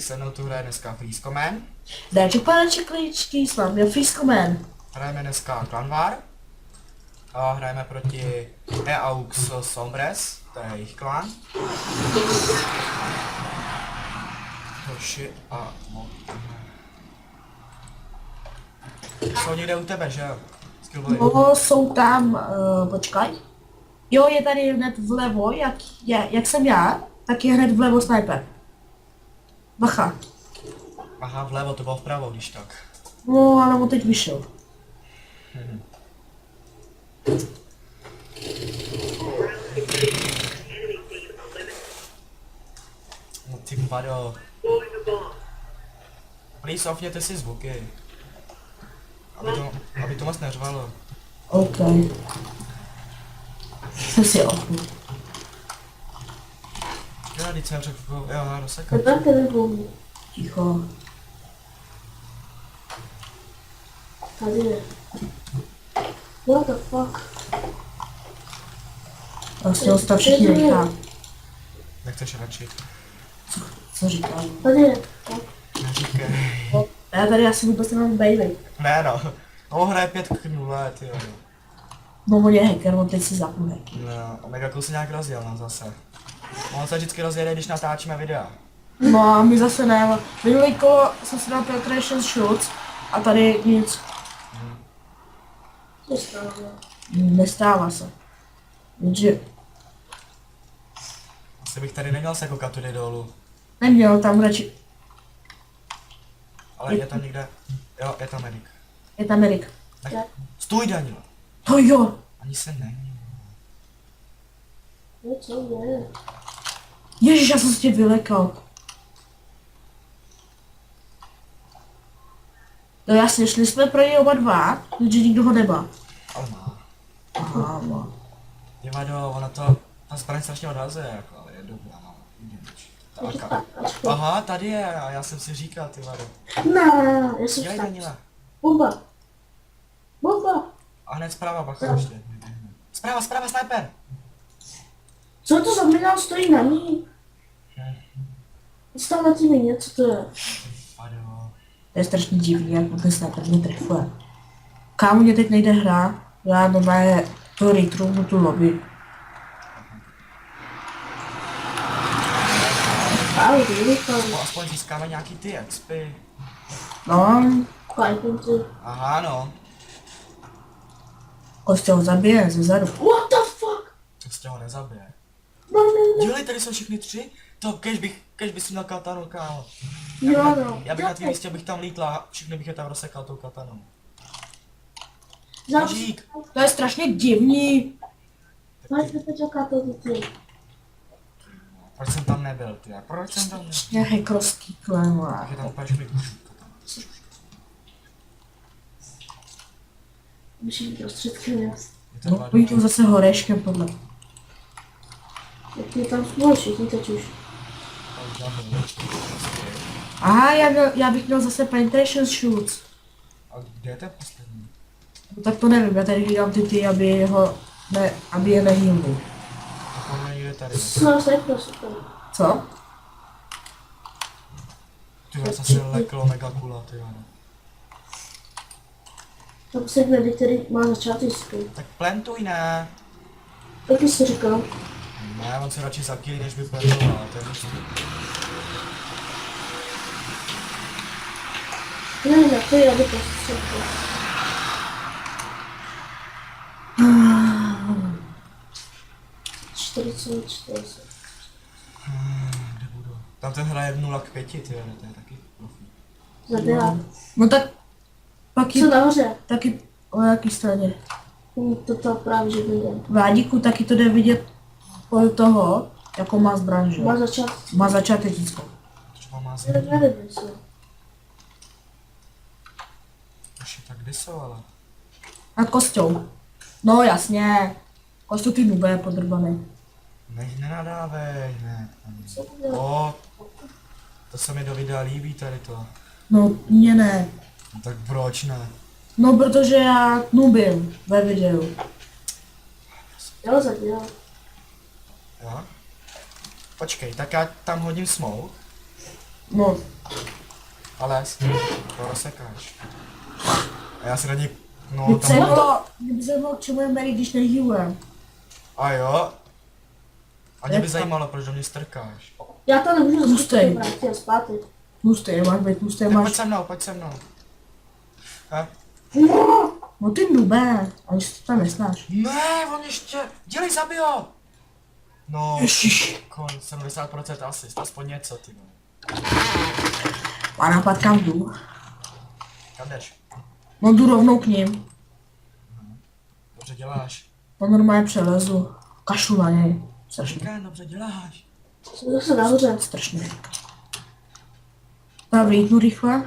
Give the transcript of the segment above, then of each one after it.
se mnou tu hraje dneska Frisco Man. Dáček paneček kličky, s vámi je Frisco Man. Hrajeme dneska Clan War. A hrajeme proti EAUX Sombres, to je jejich klan. Hoši a no. Jsou někde u tebe, že jo? No, jsou tam, počkaj. Jo, je tady hned vlevo, jak jsem já, tak je hned vlevo sniper. Bacha. Aha, vlevo, to bylo vpravo, když tak. No, ale on teď vyšel. No ty vado. Please, offněte si zvuky. Aby to moc neřvalo. OK. Jsem si ochnu. Já teď jsem řekl, jo, rozsekám. Ticho. Tady je. What the fuck? Vlastně ho stav všichni nechá. Nechceš radši. Co říkám? Tady je. Neříkej. Já tady asi vůbec nemám bejlej. Ne no. On hraje 5-0, ty jo. No, on je hacker, on teď si zapnu hacky. No, Omega Cool se nějak rozjel nám zase. On se vždycky rozjede, když natáčíme videa. No a my zase ne. Minulý kolo jsem si dal penetration shots a tady nic. Co se stalo? Nestává se. Takže Asi bych tady neměl se koukat tudy dolů. neměl tam radši. Ale je tam někde. Jo, je tam medic. Je tam Erik. Tak, stůj Danilo. To jo. Ani se není. No co je? Ježiš, já jsem se tě vylekal. No jasně, šli jsme pro něj oba dva, protože nikdo ho nemá. Ale má. Aha, má. Je vado, ona to. Ta zbraň strašně odhazuje, jako, ale je dobrá, no. Tak, aha, tady je, a já jsem si říkal, ty vado. Ne, já jsem Dělej tak. Danila. Bomba. Bomba. A hned zprava, bacha ještě. Zprava, sniper! Co to za minál stojí na ní? Stav na tím něco to je. Vado. To je strašně divný, jak ten sniper mě trefuje. Kámo, mě teď nejde hra, já normálně to retrunu tu lobby. Ale vyrychám. No, aspoň získáme nějaký ty expy. No, Kajpunty. Aha, no. Kostě ho zabije ze zadu. What the fuck? To z těho nezabije. No, no, no. Dělej, tady jsou všechny tři? To, kež bych si měl katanu, kámo. Jo, no. Já bych na tvým místě bych tam lítla a všechny bych je tam rozsekal tou katanou. Zavři. Nožík! To je strašně divný. Máš mi teď okátat ty. Proč jsem tam nebyl, ty? Proč jsem tam nebyl? Je hackerovský klen, Tak je tam úplně všechny. Musíš být prostředkem, jo. Je to No, vado. pojďme zase horeškem podle. Jak mě tam spolu všichni teď už. Aha, já bych měl zase penetration shoots. A kde je ten poslední? No, tak to nevím, já tady vydám ty, aby je nehýlil. Tak on je někde tady. Co se super. Co? Ty vás asi leklo mega kula, ty jo. Tam se hnedy, který má začátečky. Tak plantuj, ne? Taky jsi říkal. Ne, on se radši zakýlí, než by plantoval, to je možný. Ne, to je aby prostředkem. Čtyři. Kde budu? Tam ten hraje 0-5, ty jo, to je taky profí. Zabila. No tak pak Co je nahoře? taky o jaký straně. To právě, že viděl. Vládíku taky to jde vidět podle toho, jakou má zbraň, že? Má začát. Má začátečnickou. Třeba má Ne, zem. nevím, co. Už tak kde jsou, ale? A Kostou. No jasně. Kostou ty nube podrbaný. Nenadávej, ne. Co to dělá? O, to se mi do videa líbí tady to. No, mě ne. No, tak proč ne? No, protože já nubím ve videu. Jo, zadělal. Jo? Počkej, tak já tam hodím smoke. No, Ale to rozsekáš. A já si na ní, no mě by tam, zajímalo, k čemu je Mary, když nehýluje. a jo. A mě by Jak zajímalo, proč do mě strkáš. Já to nemůžu Tlustej. vrátit a zpátky. Tlustý, nemáš být tlustý, Tak máš... pojď se mnou. Ha? No ty nubé, ani si to tam nesnáš. Ne, on ještě, dělej zabij ho. No, Ježiš. 70% asist, aspoň něco, ty no. Má nápad, kam jdu. Kam jdeš? No jdu rovnou k ním. Dobře děláš. To normálně přelezu. Kašlu na něj. Strašně, Říkám, dobře děláš. Jsem zase nahoře. strašně. Já vlítnu rychle.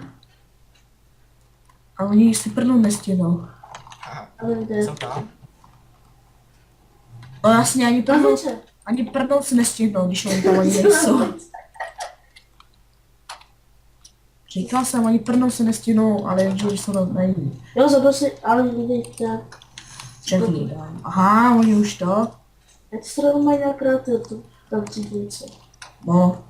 A oni si prdnou nestihnou. Haha, Ale jde. jsou tam? No jasně, Nahoře. ani prdnout si nestihnou, když oni tam ani nejsou. Říkal jsem, ani prdnout si nestihnou, ale jenže když jsou tam nejví. Jo, zabil si, ale vidíte. Čekli, dám. Aha, oni už to. Jak se to mají nakrát, to tam cítíce. No.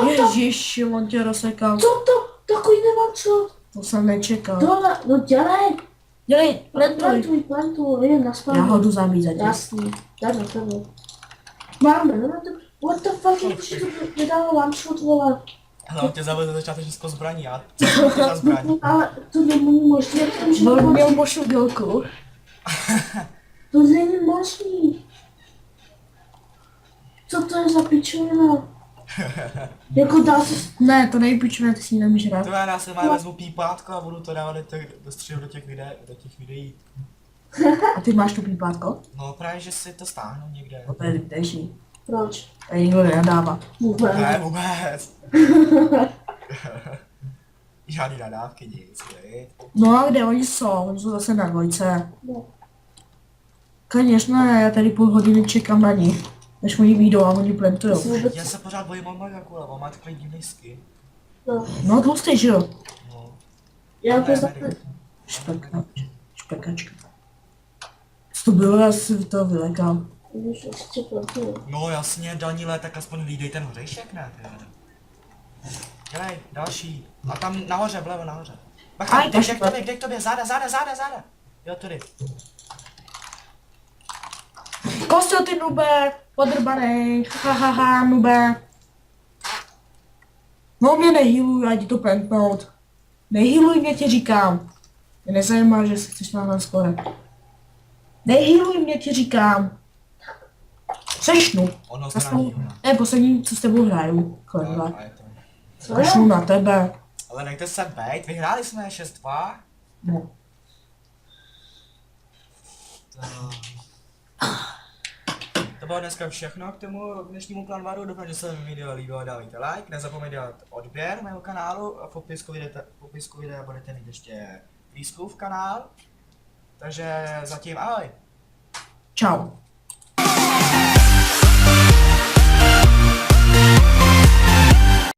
Ježiši, on tě rozsekal. Co to? Takový nemám co? To jsem nečekal. Dole, no dělej. Dělej, plantuj. Plantuj, jdem na Já spánu. ho jdu zabít zatím. Jasný, jdem na tebe. Máme, no to, what the fuck, jak si to vydalo one shot, vole. Hele, on tě zabil za začátečnickou zbraní a co to je za zbraň? Ale to není možné, to On není měl mošugelku. To není možný. Co to je za pičovina? Jako dá se... Ne, to nejpičuje, ty si ji nemůžeš To rád. já si má vezmu pípátko a budu to dávat do střihu do těch videí. A ty máš tu pípátko? No právě, že si to stáhnu někde. No to je teží. Proč? A nikdo nenadává. Vůbec. Ne, vůbec. Žádný nadávky, nic, viď? No a kde oni jsou? Oni jsou zase na dvojce. No. Konečně, já tady půl hodiny čekám na ní. Než oni vyjdou a oni plantujou. Jsi vůbec... Já se pořád bojím o Magaku, ale on má takový divný skin. No. No tlustý, že jo? No. Já to Ne, zase... ne, Špekačka. Co to bylo, já si to vylekal. Víš, ještě plantuju. No jasně, Daniele, tak aspoň hlídej ten hřejšek, ne? Dělej, další. A tam nahoře, vlevo, nahoře. Bacha, Aj, jde k tobě, záda. Jo, tudy. Kostyo, ty nube, podrbanej, hahaha, nube. No mě nehýluj, ať to plantnout. Nehýluj mě, ti říkám. Mě nezajímá, že si chceš na skore. Nehýluj mě, ti říkám. Sešnu. Ono se na ní. Ne, poslední, co s tebou hraju. Kledva. A je to. Co je? Kašlu na tebe. Ale nechte se bejt, vyhráli jsme 6-2. No. To bylo dneska všechno k tomu dnešnímu Klanvaru. Doufám, že se vám video líbilo, dávejte like. Nezapomeňte dát odběr mého kanálu a v popisku videa budete mít ještě Frýskův kanál. Takže zatím ahoj. Čau.